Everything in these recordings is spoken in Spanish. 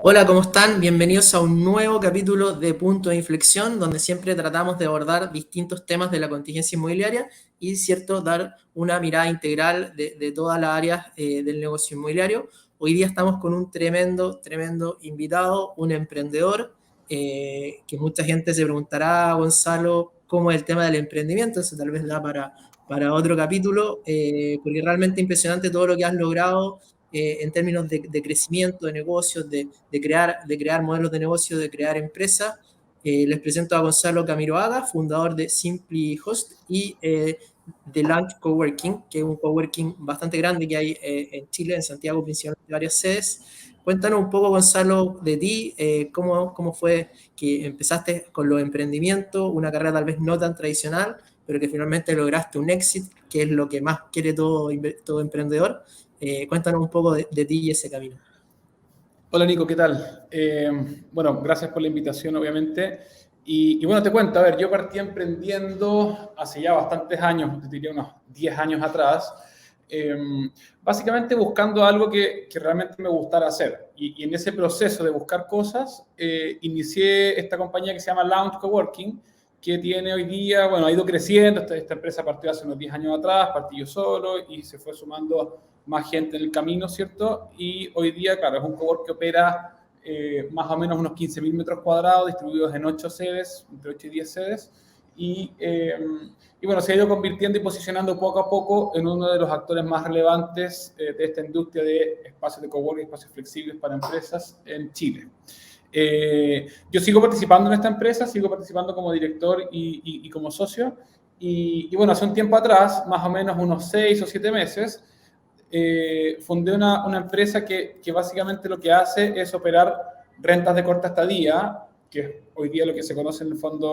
Hola, ¿cómo están? Bienvenidos a un nuevo capítulo de Punto de Inflexión, donde siempre tratamos de abordar distintos temas de la contingencia inmobiliaria y, cierto, dar una mirada integral de todas las áreas del negocio inmobiliario. Hoy día estamos con un tremendo invitado, un emprendedor, que mucha gente se preguntará, Gonzalo, ¿cómo es el tema del emprendimiento? Eso tal vez da para otro capítulo, porque realmente impresionante todo lo que has logrado en términos de crecimiento de negocios, de crear modelos de negocio, de crear empresas. Les presento a Gonzalo Camiroaga, fundador de Simply Host y de Launch Coworking, que es un coworking bastante grande que hay en Chile, en Santiago principalmente, varias sedes. Cuéntanos un poco, Gonzalo, de ti, cómo fue que empezaste con los emprendimientos, una carrera tal vez no tan tradicional, pero que finalmente lograste un éxito, que es lo que más quiere todo emprendedor. Cuéntanos un poco de ti y ese camino. Hola Nico, ¿qué tal? Bueno, gracias por la invitación, obviamente. Y bueno, te cuento, a ver, yo partí emprendiendo hace ya bastantes años, te diría unos 10 años atrás, eh, básicamente buscando algo que realmente me gustara hacer. Y en ese proceso de buscar cosas, inicié esta compañía que se llama Launch Coworking, que tiene hoy día, bueno, ha ido creciendo. Esta empresa partió hace unos 10 años atrás, partí yo solo y se fue sumando más gente en el camino, ¿cierto? Y hoy día, claro, es un cowork que opera más o menos unos 15.000 metros cuadrados, distribuidos en 8 sedes, entre 8 y 10 sedes. Y bueno, se ha ido convirtiendo y posicionando poco a poco en uno de los actores más relevantes de esta industria de espacios de coworking, espacios flexibles para empresas en Chile. Yo sigo participando en esta empresa, sigo participando como director y como socio. Y bueno, hace un tiempo atrás, más o menos unos 6 o 7 meses, fundé una empresa que básicamente lo que hace es operar rentas de corta estadía, que es hoy día lo que se conoce en el fondo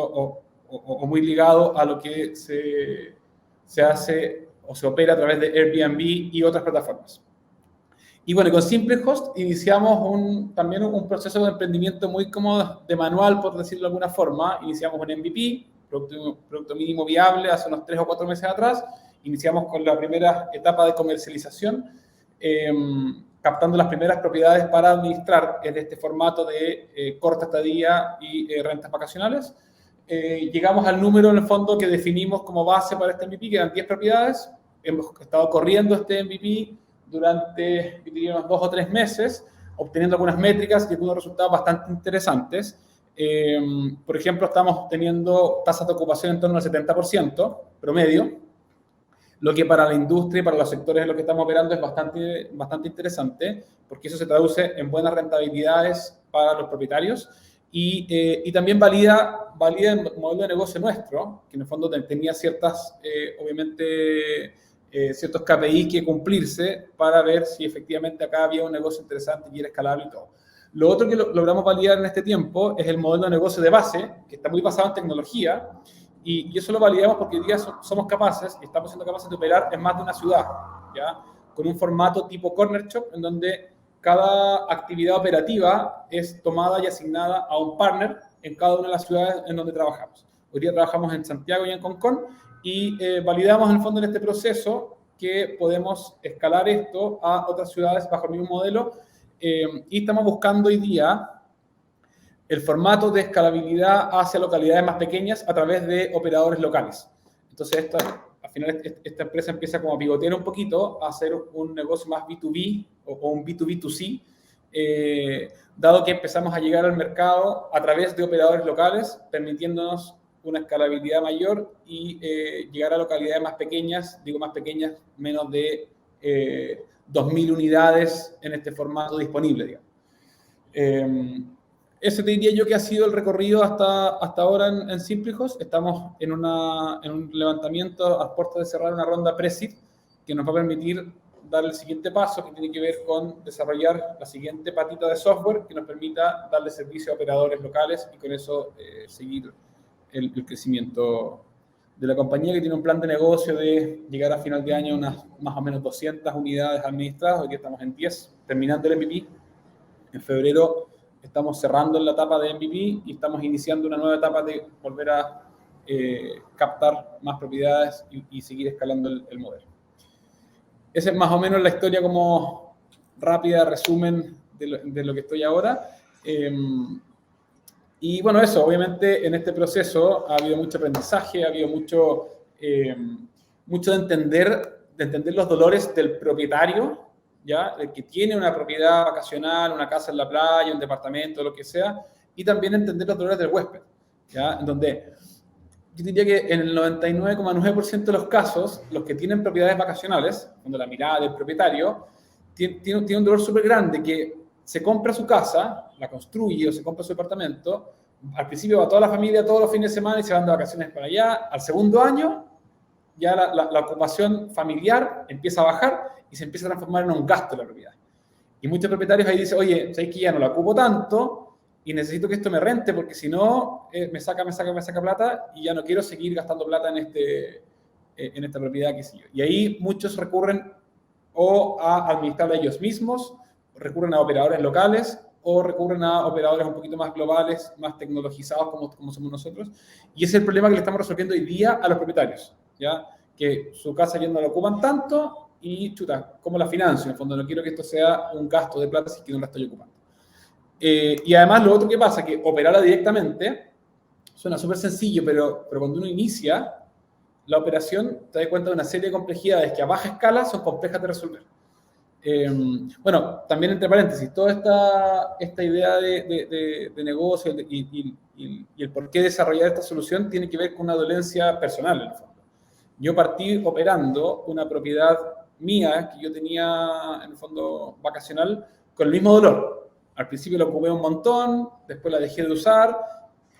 o muy ligado a lo que se hace o se opera a través de Airbnb y otras plataformas. Y bueno, con Simple Host iniciamos también un proceso de emprendimiento muy como de manual, por decirlo de alguna forma. Iniciamos un MVP, producto mínimo viable, hace unos 3 o 4 meses atrás. Iniciamos con la primera etapa de comercialización, captando las primeras propiedades para administrar en este formato de corta estadía y rentas vacacionales. Llegamos al número en el fondo que definimos como base para este MVP, que eran 10 propiedades. Hemos estado corriendo este MVP durante, yo diría, unos 2 o 3 meses, obteniendo algunas métricas y algunos resultados bastante interesantes. Por ejemplo, estamos teniendo tasas de ocupación en torno al 70% promedio, lo que para la industria y para los sectores en los que estamos operando es bastante interesante, porque eso se traduce en buenas rentabilidades para los propietarios y también valida el modelo de negocio nuestro, que en el fondo tenía obviamente, ciertos KPIs que cumplirse para ver si efectivamente acá había un negocio interesante y era escalable y todo. Lo otro que logramos validar en este tiempo es el modelo de negocio de base, que está muy basado en tecnología, y eso lo validamos porque hoy día somos capaces, y estamos siendo capaces de operar en más de una ciudad, ¿ya? Con un formato tipo corner shop, en donde cada actividad operativa es tomada y asignada a un partner en cada una de las ciudades en donde trabajamos. Hoy día trabajamos en Santiago y en Concón, y validamos en el fondo en este proceso que podemos escalar esto a otras ciudades bajo el mismo modelo, y estamos buscando hoy día el formato de escalabilidad hacia localidades más pequeñas a través de operadores locales. Entonces, al final, esta empresa empieza como a pivotear un poquito, a hacer un negocio más B2B o un B2B2C, dado que empezamos a llegar al mercado a través de operadores locales, permitiéndonos una escalabilidad mayor y llegar a localidades más pequeñas, digo más pequeñas, menos de 2.000 unidades en este formato disponible, digamos. Ese te diría yo que ha sido el recorrido hasta ahora en Simply Host. Estamos en un levantamiento a puertas de cerrar una ronda pre-seed que nos va a permitir dar el siguiente paso, que tiene que ver con desarrollar la siguiente patita de software que nos permita darle servicio a operadores locales y con eso seguir el crecimiento de la compañía, que tiene un plan de negocio de llegar a final de año a unas más o menos 200 unidades administradas. Hoy estamos en 10, terminando el MVP. En febrero estamos cerrando la etapa de MVP y estamos iniciando una nueva etapa de volver a captar más propiedades y seguir escalando el modelo. Esa es más o menos la historia como rápida, resumen de lo que estoy ahora. Y bueno, eso, obviamente en este proceso ha habido mucho aprendizaje, ha habido mucho de entender los dolores del propietario, ¿ya? El que tiene una propiedad vacacional, una casa en la playa, un departamento, lo que sea, y también entender los dolores del huésped, ¿ya? En donde yo diría que en el 99,9% de los casos, los que tienen propiedades vacacionales, cuando la mirada del propietario, tiene un dolor súper grande, que se compra su casa, la construye o se compra su departamento, al principio va toda la familia todos los fines de semana y se van de vacaciones para allá, al segundo año ya la ocupación familiar empieza a bajar y se empieza a transformar en un gasto de la propiedad. Y muchos propietarios ahí dicen, oye, ¿sabes que ya no la ocupo tanto y necesito que esto me rente porque si no me saca plata y ya no quiero seguir gastando plata en esta propiedad, qué sé yo? Y ahí muchos recurren o a administrarla ellos mismos, recurren a operadores locales o recurren a operadores un poquito más globales, más tecnologizados como somos nosotros. Y ese es el problema que le estamos resolviendo hoy día a los propietarios, ¿ya? Que su casa ya no la ocupan tanto y, chuta, ¿cómo la financio? En el fondo no quiero que esto sea un gasto de plata si que no la estoy ocupando. Y además lo otro que pasa, que operarla directamente suena súper sencillo, pero cuando uno inicia la operación te das cuenta de una serie de complejidades que a baja escala son complejas de resolver. Bueno, también entre paréntesis, toda esta idea de negocio y el por qué desarrollar esta solución tiene que ver con una dolencia personal, en el fondo. Yo partí operando una propiedad mía que yo tenía, en el fondo, vacacional, con el mismo dolor. Al principio la ocupé un montón, después la dejé de usar,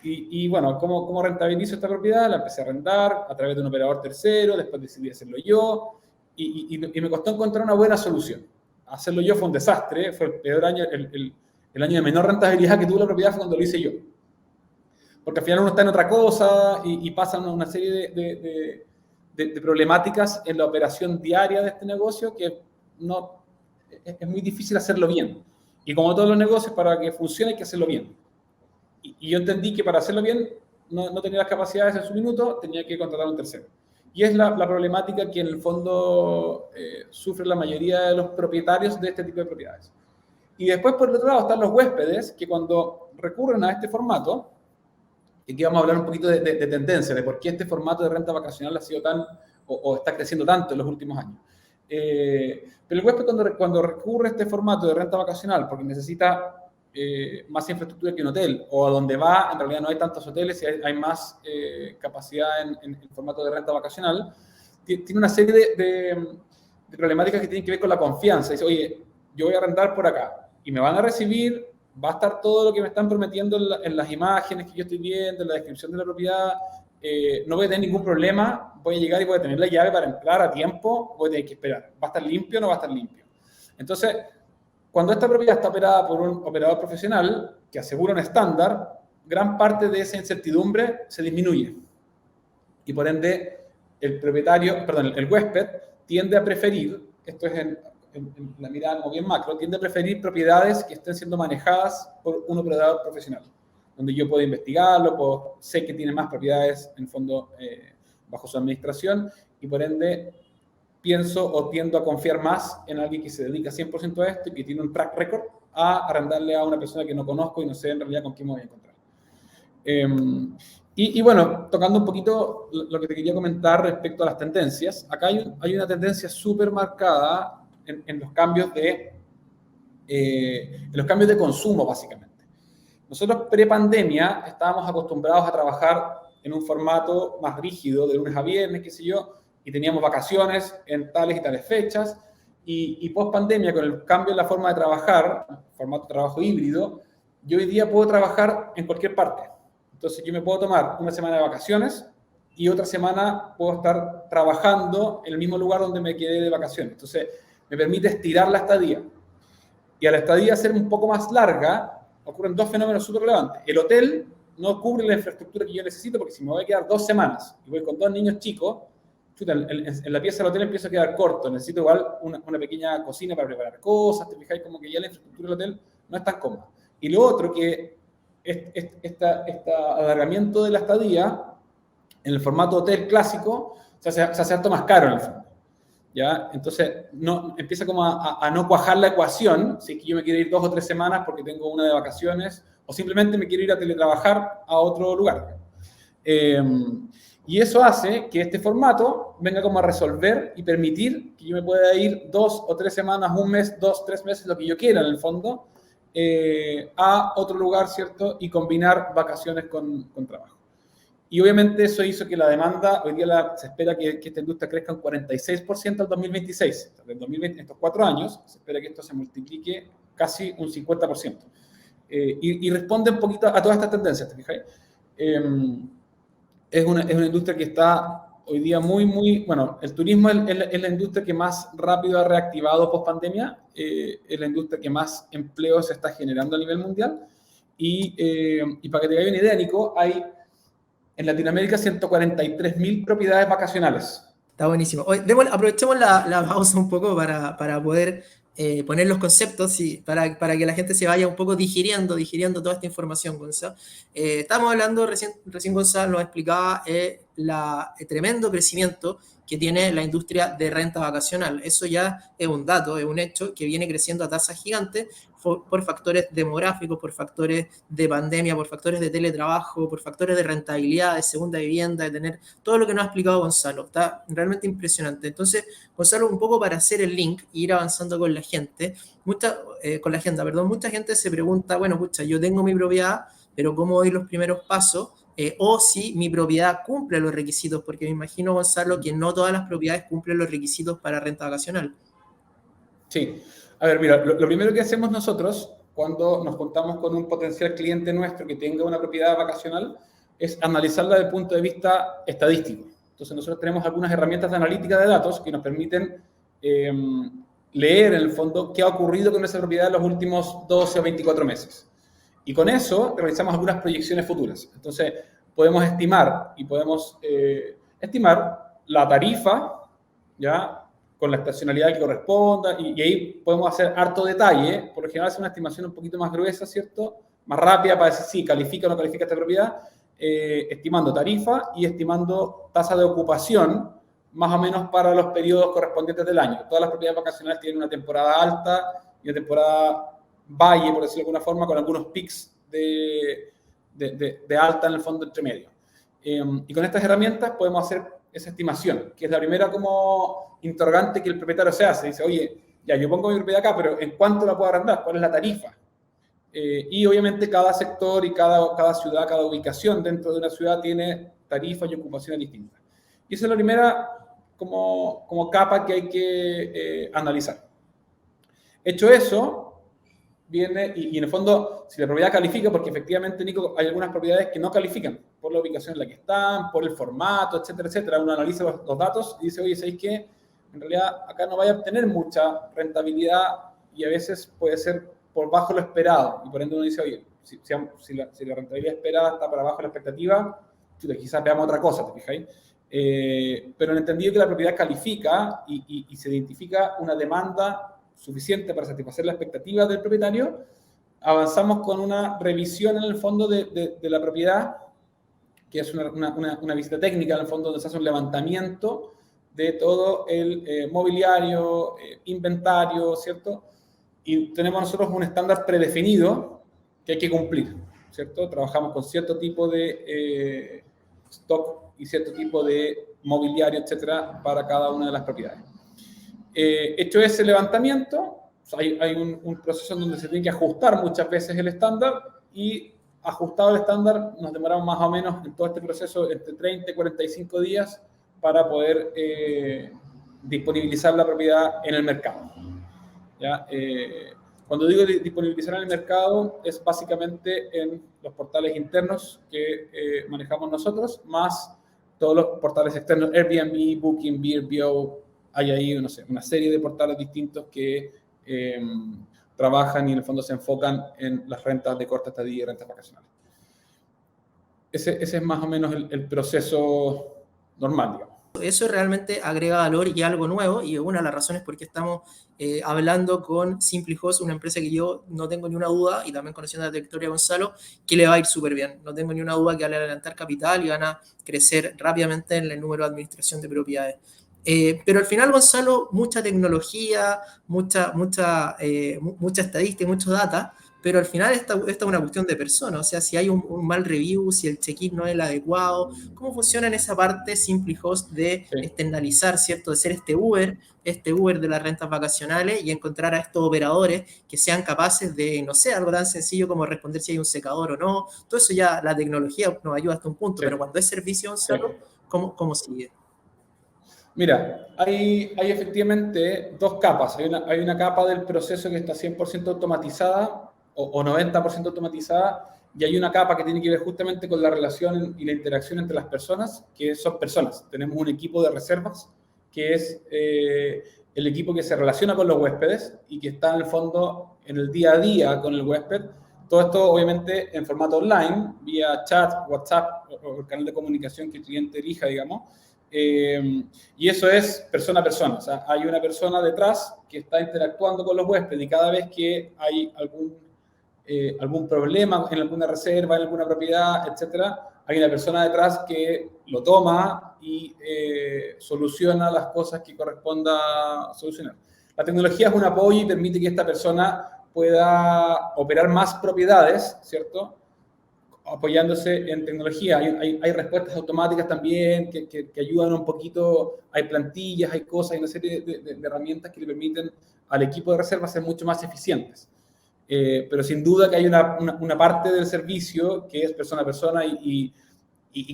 y bueno, ¿cómo rentabilizo esta propiedad? La empecé a arrendar a través de un operador tercero, después decidí hacerlo yo, y me costó encontrar una buena solución. Hacerlo yo fue un desastre, fue el peor año, el año de menor rentabilidad que tuvo la propiedad fue cuando lo hice yo. Porque al final uno está en otra cosa y pasan una serie de problemáticas en la operación diaria de este negocio que no, es muy difícil hacerlo bien. Y como todos los negocios, para que funcione hay que hacerlo bien. Y yo entendí que para hacerlo bien no tenía las capacidades en su minuto, tenía que contratar a un tercero. Y es la problemática que en el fondo sufre la mayoría de los propietarios de este tipo de propiedades. Y después, por el otro lado, están los huéspedes que cuando recurren a este formato, y aquí vamos a hablar un poquito de tendencia, de por qué este formato de renta vacacional ha sido tan, o está creciendo tanto en los últimos años. Pero el huésped cuando recurre a este formato de renta vacacional, porque necesita más infraestructura que un hotel, o a donde va, en realidad no hay tantos hoteles y hay más capacidad en el formato de renta vacacional, tiene una serie de problemáticas que tienen que ver con la confianza. Dice, oye, yo voy a arrendar por acá y me van a recibir, va a estar todo lo que me están prometiendo en las imágenes que yo estoy viendo, en la descripción de la propiedad, no voy a tener ningún problema, voy a llegar y voy a tener la llave para entrar a tiempo, voy a tener que esperar, ¿va a estar limpio o no va a estar limpio? Entonces, cuando esta propiedad está operada por un operador profesional que asegura un estándar, gran parte de esa incertidumbre se disminuye. Y por ende, el huésped tiende a preferir, esto es en la mirada como bien macro, tiende a preferir propiedades que estén siendo manejadas por un operador profesional, donde yo puedo investigarlo, sé que tiene más propiedades en fondo bajo su administración y por ende pienso o tiendo a confiar más en alguien que se dedica 100% a esto y que tiene un track record a arrendarle a una persona que no conozco y no sé en realidad con quién me voy a encontrar. Y bueno, tocando un poquito lo que te quería comentar respecto a las tendencias, acá hay una tendencia súper marcada en los cambios de consumo, básicamente. Nosotros pre-pandemia estábamos acostumbrados a trabajar en un formato más rígido, de lunes a viernes, qué sé yo, y teníamos vacaciones en tales y tales fechas, y post-pandemia, con el cambio en la forma de trabajar, formato de trabajo híbrido, yo hoy día puedo trabajar en cualquier parte. Entonces yo me puedo tomar una semana de vacaciones y otra semana puedo estar trabajando en el mismo lugar donde me quedé de vacaciones. Entonces me permite estirar la estadía. Y a la estadía ser un poco más larga, ocurren dos fenómenos súper relevantes. El hotel no cubre la infraestructura que yo necesito, porque si me voy a quedar 2 semanas y voy con 2 niños chicos, en la pieza del hotel empiezo a quedar corto. Necesito igual una pequeña cocina para preparar cosas. Te fijáis como que ya la infraestructura del hotel no es tan cómoda. Y lo otro que este alargamiento de la estadía en el formato hotel clásico se hace harto más caro en el fondo. ¿ya? Entonces, no, empieza como a no cuajar la ecuación, si es que yo me quiero ir 2 o 3 semanas porque tengo una de vacaciones, o simplemente me quiero ir a teletrabajar a otro lugar. Y eso hace que este formato venga como a resolver y permitir que yo me pueda ir 2 o 3 semanas, un mes, 2, 3 meses, lo que yo quiera en el fondo, a otro lugar, ¿cierto? Y combinar vacaciones con trabajo. Y obviamente eso hizo que la demanda, hoy día se espera que esta industria crezca un 46% al 2026. En 2020, estos 4 años, se espera que esto se multiplique casi un 50%. Y responde un poquito a todas estas tendencias, ¿te fijas? Es una industria que está hoy día muy, bueno, el turismo es la industria que más rápido ha reactivado post pandemia, es la industria que más empleo se está generando a nivel mundial. Y para que te hagas una idea, Nico, hay en Latinoamérica 143.000 propiedades vacacionales. Está buenísimo. Oye, aprovechemos la pausa un poco para poder poner los conceptos y para que la gente se vaya un poco digiriendo toda esta información, Gonzalo. Estamos hablando, recién Gonzalo nos explicaba el tremendo crecimiento que tiene la industria de renta vacacional. Eso ya es un dato, es un hecho que viene creciendo a tasas gigantes por factores demográficos, por factores de pandemia, por factores de teletrabajo, por factores de rentabilidad, de segunda vivienda, de tener todo lo que nos ha explicado Gonzalo. Está realmente impresionante. Entonces, Gonzalo, un poco para hacer el link e ir avanzando con la gente, con la agenda, perdón, mucha gente se pregunta, bueno, pucha, yo tengo mi propiedad, pero ¿cómo doy los primeros pasos? O si mi propiedad cumple los requisitos, porque me imagino, Gonzalo, que no todas las propiedades cumplen los requisitos para renta vacacional. Sí. A ver, mira, lo primero que hacemos nosotros cuando nos contamos con un potencial cliente nuestro que tenga una propiedad vacacional es analizarla desde el punto de vista estadístico. Entonces, nosotros tenemos algunas herramientas de analítica de datos que nos permiten leer, en el fondo, qué ha ocurrido con esa propiedad en los últimos 12 o 24 meses. Y con eso realizamos algunas proyecciones futuras. Entonces, podemos estimar la tarifa, ¿ya?, con la estacionalidad que corresponda, y ahí podemos hacer harto detalle. Por lo general, es una estimación un poquito más gruesa, ¿cierto? Más rápida para decir si califica o no califica esta propiedad, estimando tarifa y estimando tasa de ocupación, más o menos para los periodos correspondientes del año. Todas las propiedades vacacionales tienen una temporada alta y una temporada valle, por decirlo de alguna forma, con algunos pics de alta en el fondo entre medio. Y con estas herramientas podemos hacer esa estimación, que es la primera como interrogante que el propietario se hace. Dice, oye, ya, yo pongo mi propiedad acá, pero ¿en cuánto la puedo arrendar? ¿Cuál es la tarifa? Y obviamente cada sector y cada ciudad, cada ubicación dentro de una ciudad tiene tarifas y ocupaciones distintas. Y esa es la primera como capa que hay que analizar. Hecho eso, viene, y en el fondo, si la propiedad califica, porque efectivamente, Nico, hay algunas propiedades que no califican por la ubicación en la que están, por el formato, etcétera, etcétera. Uno analiza los datos y dice, oye, ¿sabéis qué? En realidad, acá no vaya a obtener mucha rentabilidad y a veces puede ser por bajo lo esperado. Y por ende uno dice, oye, si la rentabilidad esperada está para abajo de la expectativa, quizás veamos otra cosa, ¿te fijáis? Pero en entendido que la propiedad califica y se identifica una demanda suficiente para satisfacer la expectativa del propietario, avanzamos con una revisión en el fondo de la propiedad, que es una visita técnica en el fondo donde se hace un levantamiento de todo el mobiliario, inventario, ¿cierto? Y tenemos nosotros un estándar predefinido que hay que cumplir, ¿cierto? Trabajamos con cierto tipo de stock y cierto tipo de mobiliario, etcétera, para cada una de las propiedades. Hecho ese levantamiento, hay un proceso en donde se tiene que ajustar muchas veces el estándar, y ajustado el estándar nos demoramos más o menos en todo este proceso entre 30 y 45 días para poder disponibilizar la propiedad en el mercado. ¿Ya? Cuando digo disponibilizar en el mercado, es básicamente en los portales internos que manejamos nosotros, más todos los portales externos, Airbnb, Booking, Vrbo. Hay ahí, no sé, una serie de portales distintos que trabajan y en el fondo se enfocan en las rentas de corta estadía y rentas vacacionales. Ese es más o menos el proceso normal, digamos. Eso realmente agrega valor y es algo nuevo, y una de las razones por qué estamos hablando con SimplyHost, una empresa que yo no tengo ni una duda, y también conociendo la trayectoria de Gonzalo, que le va a ir súper bien. No tengo ni una duda que al adelantar capital y van a crecer rápidamente en el número de administración de propiedades. Pero al final, Gonzalo, mucha tecnología, mucha estadística, mucho data, pero al final esta es una cuestión de persona, o sea, si hay un mal review, si el check-in no es el adecuado, ¿cómo funciona en esa parte SimplyHost de Sí. externalizar, ¿cierto? De ser este Uber de las rentas vacacionales y encontrar a estos operadores que sean capaces de, no sé, algo tan sencillo como responder si hay un secador o no, todo eso ya la tecnología nos ayuda hasta un punto, Sí, pero cuando es servicio, sí. Gonzalo, ¿cómo sigue? Mira, hay efectivamente dos capas. Hay una capa del proceso que está 100% automatizada o 90% automatizada, y hay una capa que tiene que ver justamente con la relación y la interacción entre las personas, que son personas. Tenemos un equipo de reservas, que es el equipo que se relaciona con los huéspedes y que está en el fondo en el día a día con el huésped. Todo esto obviamente en formato online, vía chat, WhatsApp o el canal de comunicación que el cliente elija, digamos. Y eso es persona a persona, o sea, hay una persona detrás que está interactuando con los huéspedes y cada vez que hay algún problema en alguna reserva, en alguna propiedad, etcétera, hay una persona detrás que lo toma y soluciona las cosas que corresponda solucionar. La tecnología es un apoyo y permite que esta persona pueda operar más propiedades, ¿cierto? Apoyándose en tecnología. Hay respuestas automáticas también que ayudan un poquito, hay plantillas, hay cosas, hay una serie de herramientas que le permiten al equipo de reserva ser mucho más eficientes. Pero sin duda que hay una parte del servicio que es persona a persona y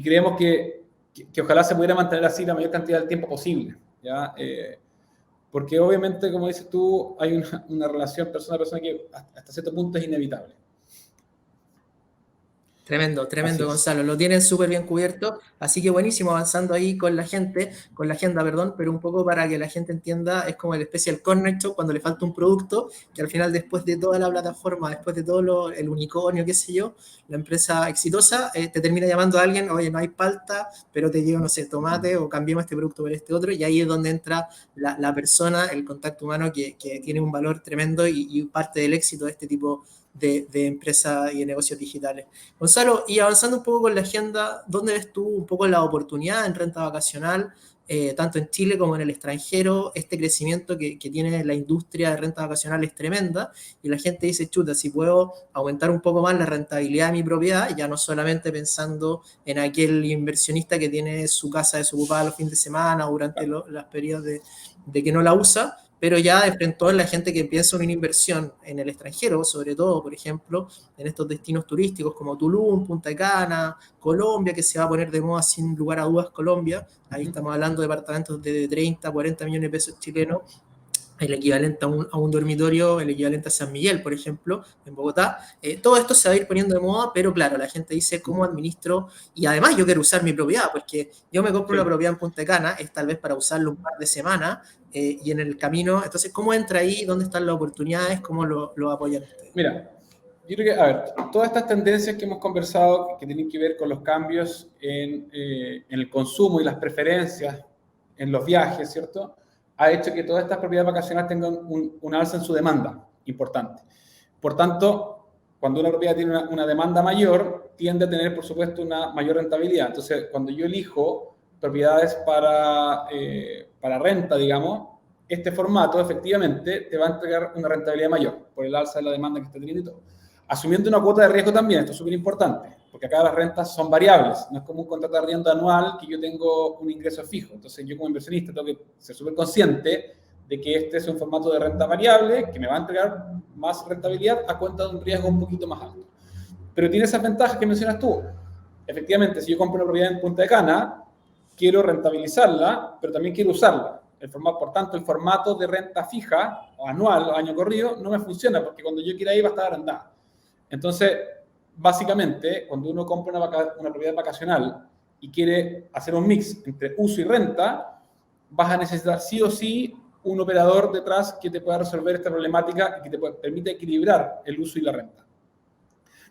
creemos que ojalá se pudiera mantener así la mayor cantidad del tiempo posible, ¿ya? Porque obviamente, como dices tú, hay una relación persona a persona que hasta cierto punto es inevitable. Tremendo, Así tremendo, es. Gonzalo. Lo tienen súper bien cubierto. Así que buenísimo avanzando ahí con la agenda, perdón, pero un poco para que la gente entienda, es como el especial corner shop cuando le falta un producto, que al final, después de toda la plataforma, después de todo el unicornio, qué sé yo, la empresa exitosa, te termina llamando a alguien, oye, no hay palta, pero te llevo, no sé, tomate o cambiemos este producto por este otro, y ahí es donde entra la persona, el contacto humano, que tiene un valor tremendo y parte del éxito de este tipo de empresas y de negocios digitales. Gonzalo, y avanzando un poco con la agenda, ¿dónde ves tú un poco la oportunidad en renta vacacional, tanto en Chile como en el extranjero? Este crecimiento que tiene la industria de renta vacacional es tremenda y la gente dice, chuta, si puedo aumentar un poco más la rentabilidad de mi propiedad, ya no solamente pensando en aquel inversionista que tiene su casa desocupada los fines de semana o durante los periodos de que no la usa, pero ya de frente a la gente que piensa en una inversión en el extranjero, sobre todo, por ejemplo, en estos destinos turísticos como Tulum, Punta Cana, Colombia, que se va a poner de moda sin lugar a dudas Colombia. Ahí estamos hablando de departamentos de 30, 40 millones de pesos chilenos, el equivalente a un dormitorio, el equivalente a San Miguel, por ejemplo, en Bogotá. Todo esto se va a ir poniendo de moda, pero claro, la gente dice, ¿cómo administro? Y además yo quiero usar mi propiedad, porque yo me compro una Sí. propiedad en Punta Cana, es tal vez para usarlo un par de semanas, y en el camino, entonces, ¿cómo entra ahí? ¿Dónde están las oportunidades? ¿Cómo lo apoyan ustedes? Mira, yo creo que, a ver, todas estas tendencias que hemos conversado, que tienen que ver con los cambios en el consumo y las preferencias en los viajes, ¿cierto? Ha hecho que todas estas propiedades vacacionales tengan un alza en su demanda importante. Por tanto, cuando una propiedad tiene una demanda mayor, tiende a tener, por supuesto, una mayor rentabilidad. Entonces, cuando yo elijo propiedades para renta, digamos, este formato efectivamente te va a entregar una rentabilidad mayor por el alza de la demanda que está teniendo y todo. Asumiendo una cuota de riesgo también, esto es súper importante, porque acá las rentas son variables, no es como un contrato de arriendo anual que yo tengo un ingreso fijo. Entonces yo como inversionista tengo que ser súper consciente de que este es un formato de renta variable que me va a entregar más rentabilidad a cuenta de un riesgo un poquito más alto. Pero tiene esas ventajas que mencionas tú. Efectivamente, si yo compro una propiedad en Punta de Cana, quiero rentabilizarla, pero también quiero usarla. Por tanto, el formato de renta fija, o anual, o año corrido, no me funciona, porque cuando yo quiera ir va a estar arrendada. Entonces, básicamente, cuando uno compra una propiedad vacacional y quiere hacer un mix entre uso y renta, vas a necesitar sí o sí un operador detrás que te pueda resolver esta problemática y que te permita equilibrar el uso y la renta.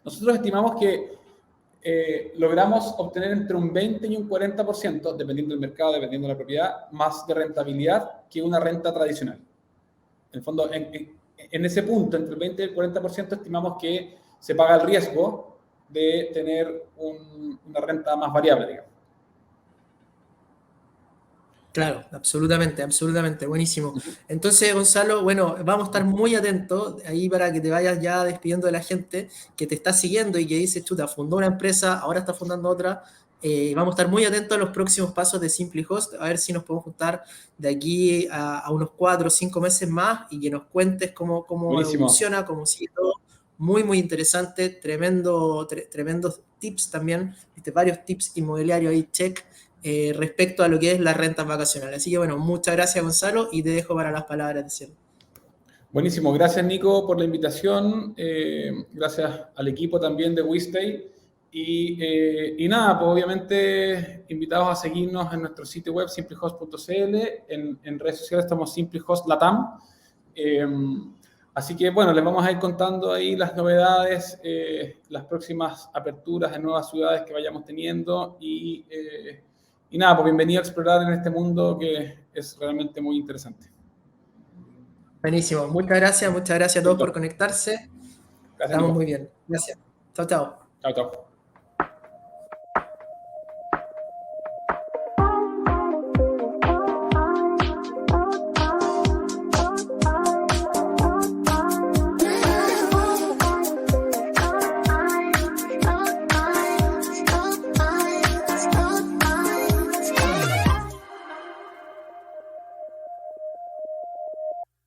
Nosotros estimamos que logramos obtener entre un 20 y un 40%, dependiendo del mercado, dependiendo de la propiedad, más de rentabilidad que una renta tradicional. En el fondo, en ese punto, entre el 20 y el 40%, estimamos que se paga el riesgo de tener una renta más variable, digamos. Claro, absolutamente, absolutamente, buenísimo. Entonces, Gonzalo, bueno, vamos a estar muy atentos ahí para que te vayas ya despidiendo de la gente que te está siguiendo y que dice, chuta, fundó una empresa, ahora está fundando otra. Vamos a estar muy atentos a los próximos pasos de SimplyHost, a ver si nos podemos juntar de aquí a unos 4 o 5 meses más y que nos cuentes cómo Buenísimo. evoluciona, cómo sigue todo. Muy, muy interesante, tremendos tips también, varios tips inmobiliarios ahí, check respecto a lo que es las rentas vacacionales. Así que bueno, muchas gracias Gonzalo y te dejo para las palabras de cierre. Buenísimo. Gracias, Nico, por la invitación. Gracias al equipo también de Wistay. Y nada, pues obviamente invitados a seguirnos en nuestro sitio web simplyhost.cl. En redes sociales estamos Simplyhost Latam. Eh, Así que bueno, les vamos a ir contando ahí las novedades, las próximas aperturas en nuevas ciudades que vayamos teniendo y nada, pues bienvenido a explorar en este mundo que es realmente muy interesante. Buenísimo, muchas gracias a todos por Listo. conectarse. Gracias, Estamos muy Nico. bien. Gracias. Chao, chao. Chao, chao.